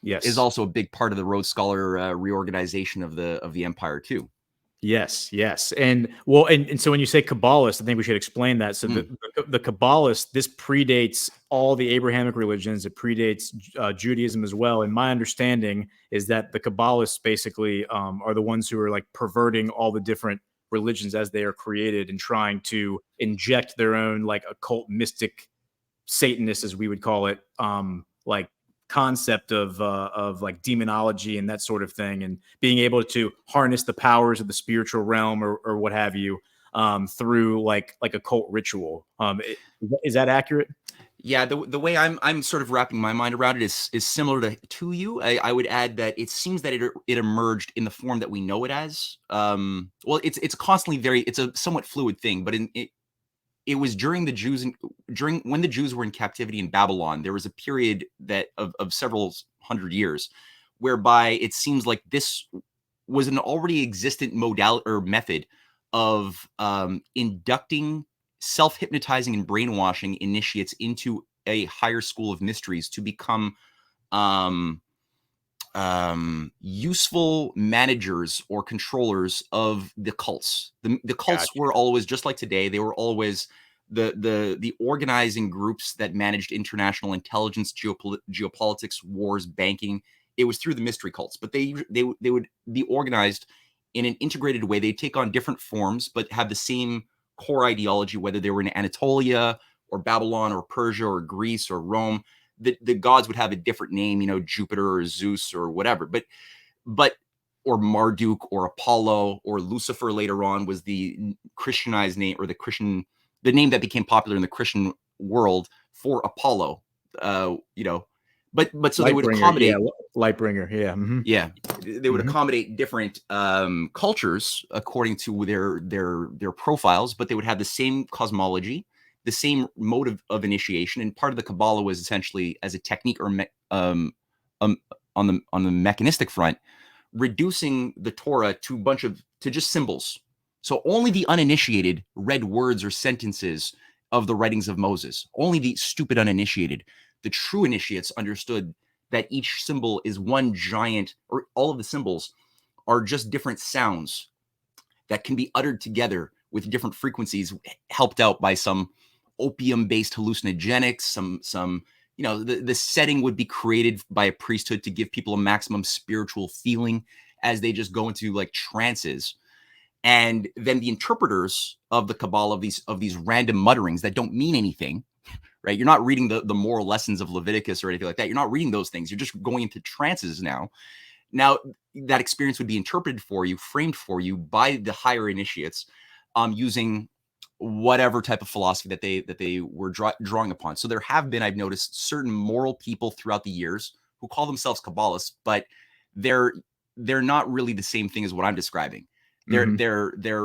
is also a big part of the Rhodes Scholar reorganization of the empire too. Yes. And so when you say Kabbalist, I think we should explain that. So the Kabbalist, this predates all the Abrahamic religions. It predates Judaism as well. And my understanding is that the Kabbalists basically are the ones who are like perverting all the different religions as they are created and trying to inject their own like occult mystic Satanist, as we would call it, like concept of like demonology and that sort of thing, and being able to harness the powers of the spiritual realm or what have you through like a cult ritual. Is that accurate? Yeah, the way I'm sort of wrapping my mind around it is similar to you. I would add that it seems that it emerged in the form that we know it as. Well, it's constantly it's a somewhat fluid thing, but it was during when the Jews were in captivity in Babylon, there was a period of several hundred years whereby it seems like this was an already existent modality or method of inducting, self-hypnotizing and brainwashing initiates into a higher school of mysteries to become useful managers or controllers of the cults. The cults were always, just like today, they were always the organizing groups that managed international intelligence, geopolitics, wars, banking. It was through the mystery cults, but they would be organized in an integrated way. They take on different forms, but have the same core ideology, whether they were in Anatolia or Babylon or Persia or Greece or Rome. The gods would have a different name, Jupiter or Zeus or whatever, but or Marduk or Apollo or Lucifer later on was the Christianized name, or the name that became popular in the Christian world for Apollo. But so they would accommodate Lightbringer, yeah, they would accommodate different cultures according to their profiles, but they would have the same cosmology, the same mode of initiation. And part of the Kabbalah was essentially as a technique or on the mechanistic front, reducing the Torah to just symbols. So only the uninitiated read words or sentences of the writings of Moses. Only the stupid uninitiated. The true initiates understood that each symbol is one giant, or all of the symbols are just different sounds that can be uttered together with different frequencies, helped out by some opium-based hallucinogenics, some the setting would be created by a priesthood to give people a maximum spiritual feeling as they just go into like trances. And then the interpreters of the Kabbalah, of these random mutterings that don't mean anything, right? You're not reading the moral lessons of Leviticus or anything like that. You're not reading those things. You're just going into trances now. Now that experience would be interpreted for you, framed for you by the higher initiates, using whatever type of philosophy that they were drawing upon. So there have been, I've noticed, certain moral people throughout the years who call themselves Kabbalists, but they're not really the same thing as what I'm describing. They're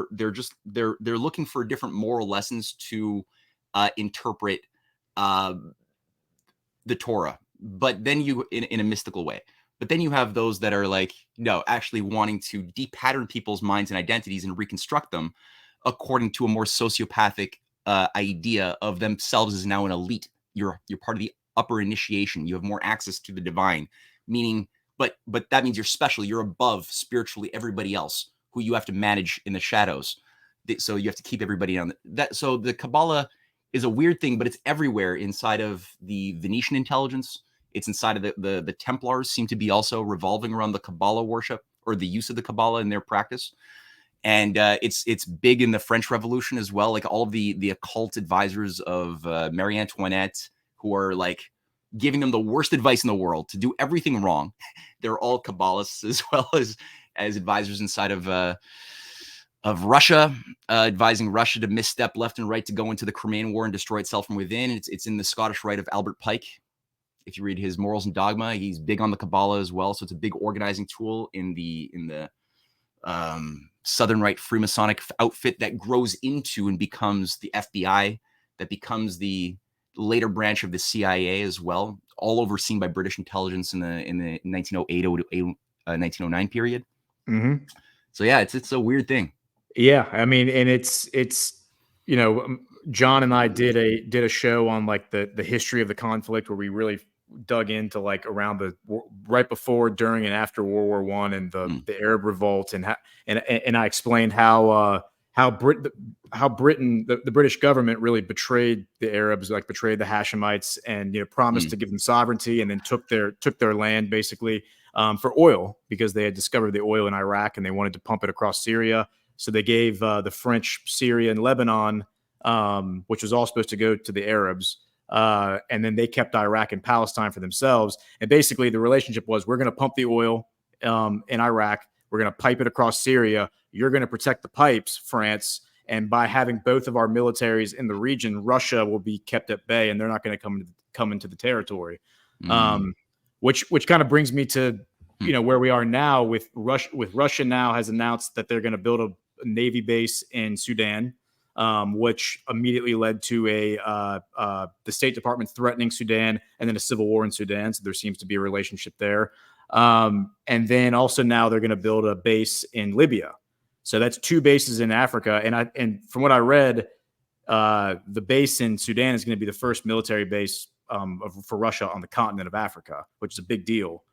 looking for different moral lessons to interpret the Torah, but then in a mystical way. But then you have those that are like, no, actually wanting to de-pattern people's minds and identities and reconstruct them according to a more sociopathic idea of themselves as now an elite. You're part of the upper initiation. You have more access to the divine, meaning, but that means you're special. You're above spiritually everybody else who you have to manage in the shadows. So you have to keep everybody on that. So the Kabbalah is a weird thing, but it's everywhere inside of the Venetian intelligence. It's inside of the Templars seem to be also revolving around the Kabbalah worship or the use of the Kabbalah in their practice. And it's big in the French Revolution as well. Like all of the occult advisors of Marie Antoinette, who are like giving them the worst advice in the world to do everything wrong. They're all Kabbalists as well as advisors inside of Russia, advising Russia to misstep left and right to go into the Crimean War and destroy itself from within. It's in the Scottish Rite of Albert Pike. If you read his Morals and Dogma, he's big on the Kabbalah as well. So it's a big organizing tool in the Southern Rite Freemasonic outfit that grows into and becomes the FBI, that becomes the later branch of the CIA as well, all overseen by British intelligence in the 1908 to 1909 period. Mm-hmm. So yeah, it's a weird thing. Yeah, I mean, and it's John and I did a show on like the history of the conflict where we really dug into like around right before, during, and after World War I and the Arab Revolt, and I explained how Britain, the British government, really betrayed the Arabs, like betrayed the Hashemites, and promised to give them sovereignty, and then took their land basically for oil, because they had discovered the oil in Iraq and they wanted to pump it across Syria. So they gave the French Syria and Lebanon, which was all supposed to go to the Arabs. And then they kept Iraq and Palestine for themselves. And basically the relationship was, we're going to pump the oil in Iraq. We're going to pipe it across Syria. You're going to protect the pipes, France. And by having both of our militaries in the region, Russia will be kept at bay, and they're not going to come into the territory. Which kind of brings me to where we are now with Russia. Russia now has announced that they're going to build a Navy base in Sudan, which immediately led to the State Department threatening Sudan, and then a civil war in Sudan. So there seems to be a relationship there. And then also now they're going to build a base in Libya. So that's two bases in Africa. And from what I read, the base in Sudan is going to be the first military base for Russia on the continent of Africa, which is a big deal.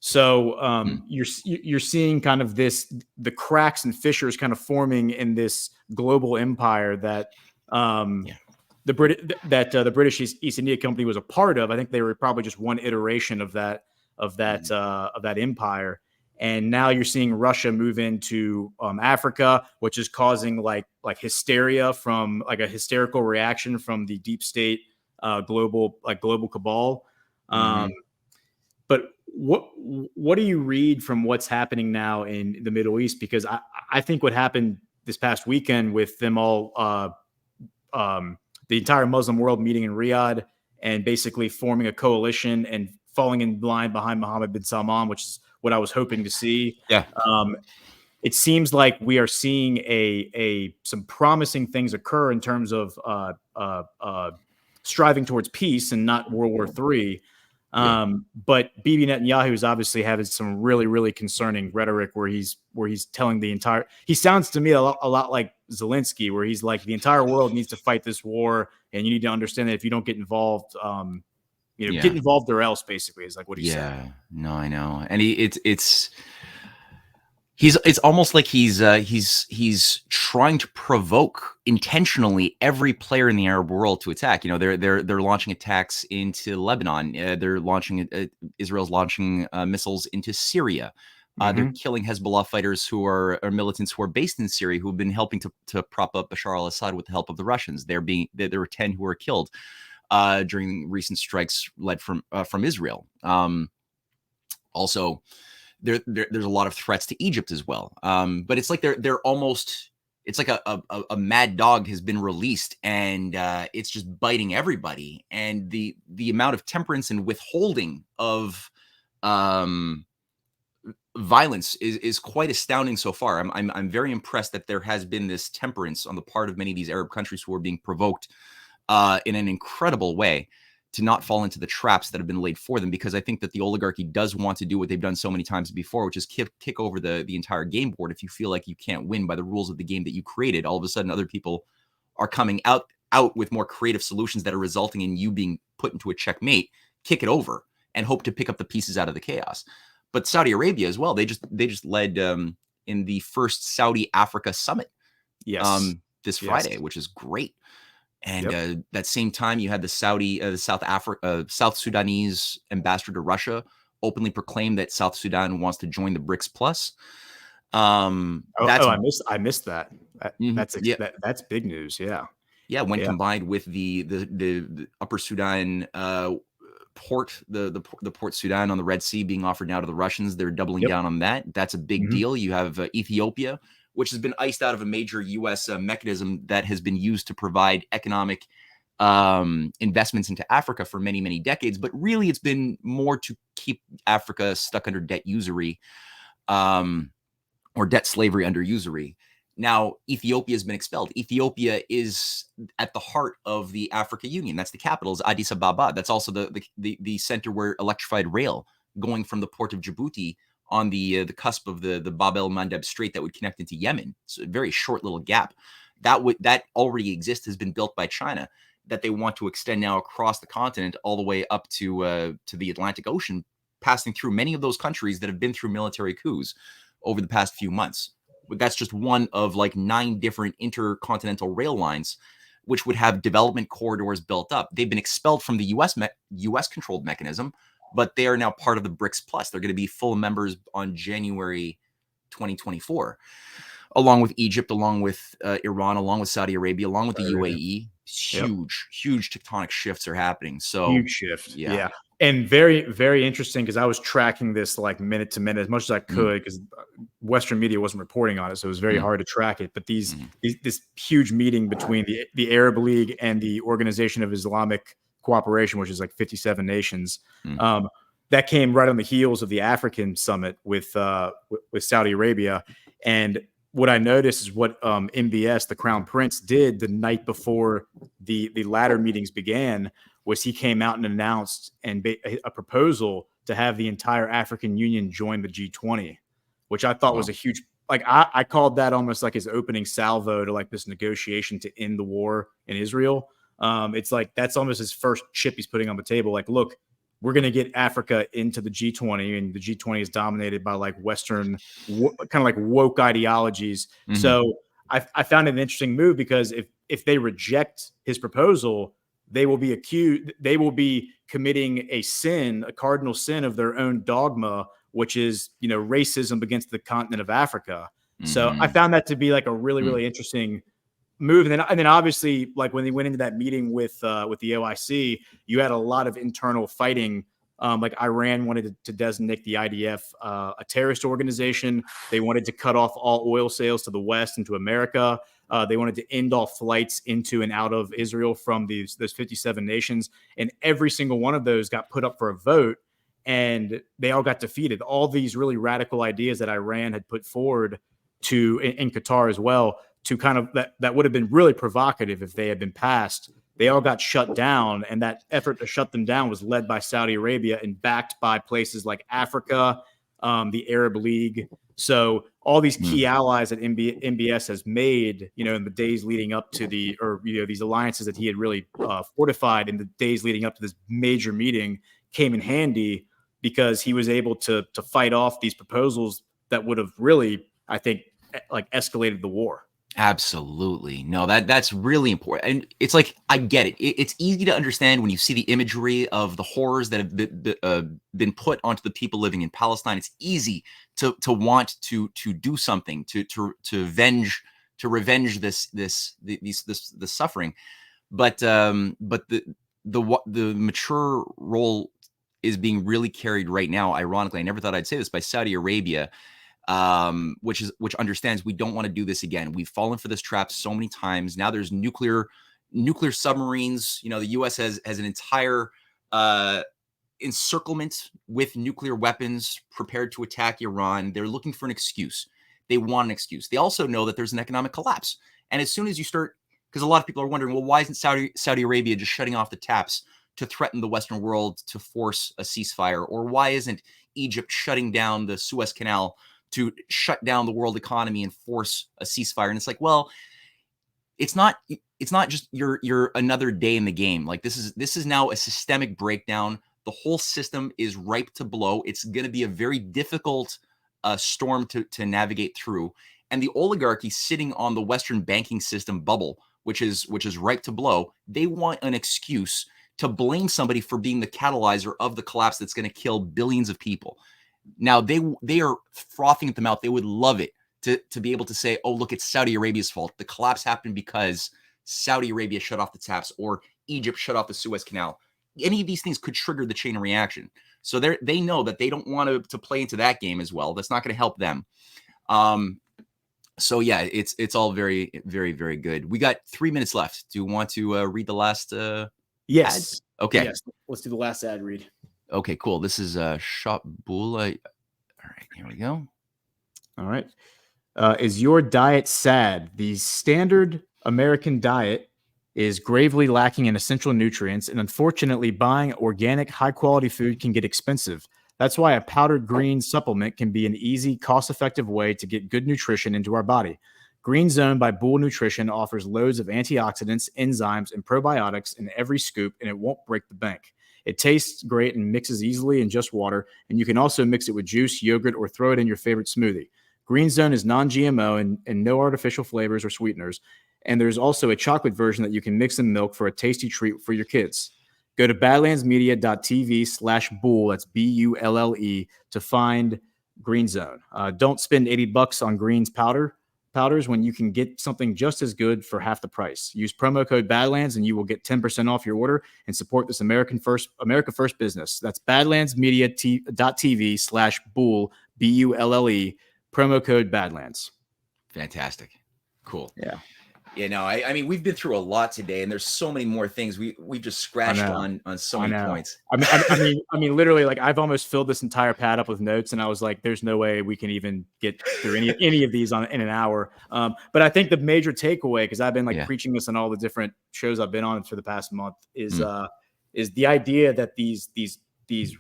So you're seeing kind of the cracks and fissures kind of forming in this global empire that the British East India Company was a part of. I think they were probably just one iteration of that empire. And now you're seeing Russia move into Africa, which is causing like hysteria, from like a hysterical reaction from the deep state global cabal. But what do you read from what's happening now in the Middle East? Because I think what happened this past weekend with them all, the entire Muslim world meeting in Riyadh and basically forming a coalition and falling in line behind Mohammed bin Salman, which is what I was hoping to see. Yeah. It seems like we are seeing some promising things occur in terms of striving towards peace and not World War III. But Bibi Netanyahu is obviously having some really, really concerning rhetoric where he's telling he sounds to me a lot like Zelensky, where he's like, the entire world needs to fight this war, and you need to understand that if you don't get involved, get involved or else, basically, is like what he said. Yeah, no, I know. And it's almost like he's trying to provoke intentionally every player in the Arab world to attack. They're launching attacks into Lebanon. Israel's launching missiles into Syria. They're killing Hezbollah fighters who are militants who are based in Syria, who have been helping to prop up Bashar al-Assad with the help of the Russians. There were 10 who were killed during recent strikes led from Israel. Also, there's a lot of threats to Egypt as well. But it's like they're almost, it's like a mad dog has been released, and it's just biting everybody. And the amount of temperance and withholding of violence is quite astounding so far. I'm very impressed that there has been this temperance on the part of many of these Arab countries who are being provoked in an incredible way. to not fall into the traps that have been laid for them, because I think that the oligarchy does want to do what they've done so many times before, which is kick over the entire game board. If you feel like you can't win by the rules of the game that you created, all of a sudden other people are coming out with more creative solutions that are resulting in you being put into a checkmate. Kick it over and hope to pick up the pieces out of the chaos. But Saudi Arabia as well, they just led in the first Saudi Africa summit this Friday, which is great. And that same time, you had the South Sudanese ambassador to Russia openly proclaim that South Sudan wants to join the BRICS Plus. I missed that. That's big news. Yeah. When combined with the Upper Sudan port, the Port Sudan on the Red Sea being offered now to the Russians, they're doubling down on that. That's a big deal. You have Ethiopia, which has been iced out of a major U.S. mechanism that has been used to provide economic investments into Africa for many, many decades. But really, it's been more to keep Africa stuck under debt usury or debt slavery under usury. Now, Ethiopia has been expelled. Ethiopia is at the heart of the Africa Union. That's the capital, is Addis Ababa. That's also the center where electrified rail going from the port of Djibouti on the cusp of the Bab el Mandeb Strait that would connect into Yemen. So a very short little gap. That already exists, has been built by China, that they want to extend now across the continent all the way up to the Atlantic Ocean, passing through many of those countries that have been through military coups over the past few months. But that's just one of like 9 different intercontinental rail lines, which would have development corridors built up. They've been expelled from the U.S. controlled mechanism, but they are now part of the BRICS Plus. They're going to be full members on January 2024, along with Egypt, along with Iran, along with Saudi Arabia, along with the UAE. Huge tectonic shifts are happening. So huge shift. Yeah. And very, very interesting, because I was tracking this like minute to minute as much as I could, because Western media wasn't reporting on it. So it was very hard to track it. But this huge meeting between the Arab League and the Organization of Islamic Cooperation, which is like 57 nations, that came right on the heels of the African summit with Saudi Arabia. And what I noticed is what MBS, the Crown Prince, did the night before the latter meetings began was he came out and announced a proposal to have the entire African Union join the G20, which I thought was a huge, like I called that almost like his opening salvo to like this negotiation to end the war in Israel. It's like that's almost his first chip he's putting on the table. Like, look, we're going to get Africa into the G20, and the G20 is dominated by like Western kind of like woke ideologies. So I found it an interesting move, because if they reject his proposal, they will be committing a cardinal sin of their own dogma, which is, racism against the continent of Africa. So I found that to be like a really, really interesting move. And then obviously, like when they went into that meeting with the OIC, you had a lot of internal fighting. Like Iran wanted to designate the IDF a terrorist organization. They wanted to cut off all oil sales to the West and to America. They wanted to end all flights into and out of Israel from those 57 nations. And every single one of those got put up for a vote, and they all got defeated. All these really radical ideas that Iran had put forward in Qatar as well, to kind of that would have been really provocative if they had been passed. They all got shut down, and that effort to shut them down was led by Saudi Arabia and backed by places like Africa, the Arab League. So all these key allies that MBS has made, in the days leading up to these alliances that he had really fortified in the days leading up to this major meeting, came in handy, because he was able to fight off these proposals that would have really, I think, like escalated the war. Absolutely. No, that's really important. And it's like, I get it. It's easy to understand when you see the imagery of the horrors that have been put onto the people living in Palestine. It's easy to want to do something to revenge this suffering. But the mature role is being really carried right now. Ironically, I never thought I'd say this, by Saudi Arabia, which understands we don't want to do this again. We've fallen for this trap so many times. Now there's nuclear submarines. The U.S. has an entire encirclement with nuclear weapons prepared to attack Iran. They're looking for an excuse. They want an excuse. They also know that there's an economic collapse. And as soon as you start, because a lot of people are wondering, well, why isn't Saudi Arabia just shutting off the taps to threaten the Western world to force a ceasefire? Or why isn't Egypt shutting down the Suez Canal to shut down the world economy and force a ceasefire? And it's like, well, it's not just you're another day in the game. Like this is now a systemic breakdown. The whole system is ripe to blow. It's going to be a very difficult storm to navigate through. And the oligarchy sitting on the Western banking system bubble, which is ripe to blow, they want an excuse to blame somebody for being the catalyzer of the collapse that's going to kill billions of people. Now they are frothing at the mouth. They would love it to be able to say, oh, look, it's Saudi Arabia's fault. The collapse happened because Saudi Arabia shut off the taps or Egypt shut off the Suez Canal. Any of these things could trigger the chain of reaction. So they know that they don't want to play into that game as well. That's not going to help them. So yeah, it's all very, very, very good. We got 3 minutes left. Do you want to read the last Yes. ad? Okay. Yes. Let's do the last ad read. Okay, cool. This is Shop Bula. All right, here we go. All right. Is your diet sad? The standard American diet is gravely lacking in essential nutrients, and unfortunately, buying organic, high-quality food can get expensive. That's why a powdered green supplement can be an easy, cost-effective way to get good nutrition into our body. Green Zone by Bull Nutrition offers loads of antioxidants, enzymes, and probiotics in every scoop, and it won't break the bank. It tastes great and mixes easily in just water, and you can also mix it with juice, yogurt, or throw it in your favorite smoothie. Green Zone is non-GMO and no artificial flavors or sweeteners, and there's also a chocolate version that you can mix in milk for a tasty treat for your kids. Go to badlandsmedia.tv/bull, that's BULLE, to find Green Zone. Don't spend $80 on greens powders when you can get something just as good for half the price. Use promo code Badlands and you will get 10% off your order and support this America First business. That's badlandsmedia.tv/bull, BULLE, promo code Badlands. Fantastic. Cool. Yeah. You know, I mean, we've been through a lot today, and there's so many more things we've just scratched on so many points. I mean, literally, like I've almost filled this entire pad up with notes, and I was like, "There's no way we can even get through any of these in an hour." But I think the major takeaway, because I've been preaching this on all the different shows I've been on for the past month, is the idea that these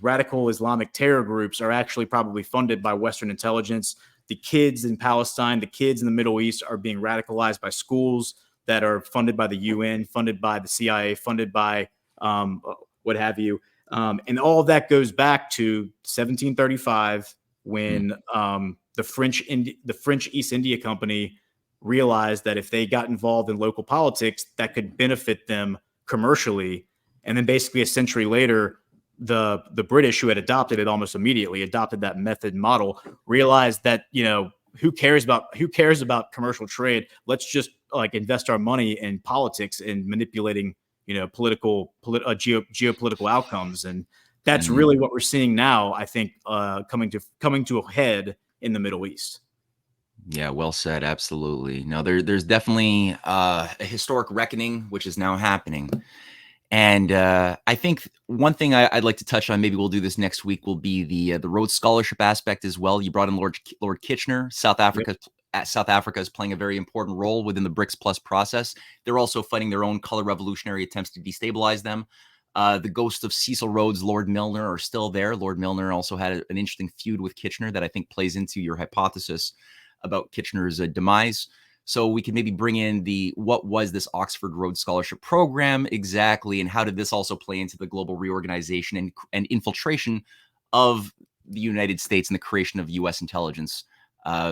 radical Islamic terror groups are actually probably funded by Western intelligence. The kids in Palestine, the kids in the Middle East are being radicalized by schools that are funded by the UN, funded by the CIA, funded by what have you. And all of that goes back to 1735 when the French East India Company realized that if they got involved in local politics, that could benefit them commercially. And then basically a century later, the British, who had adopted it almost immediately, adopted that method model, realized that, who cares about commercial trade? Let's just invest our money in politics and manipulating, geopolitical outcomes. And that's really what we're seeing now, I think, coming to a head in the Middle East. Yeah, well said. Absolutely. No, there's definitely a historic reckoning, which is now happening. And I think one thing I'd like to touch on, maybe we'll do this next week, will be the Rhodes Scholarship aspect as well. You brought in Lord Kitchener. South Africa is playing a very important role within the BRICS Plus process. They're also fighting their own color revolutionary attempts to destabilize them. The ghost of Cecil Rhodes, Lord Milner, are still there. Lord Milner also had an interesting feud with Kitchener that I think plays into your hypothesis about Kitchener's demise. So we can maybe bring in what was this Oxford Rhodes Scholarship program exactly, and how did this also play into the global reorganization and infiltration of the United States and the creation of U.S. intelligence.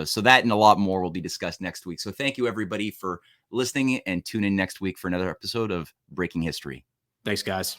So that and a lot more will be discussed next week. So thank you, everybody, for listening, and tune in next week for another episode of Breaking History. Thanks, guys.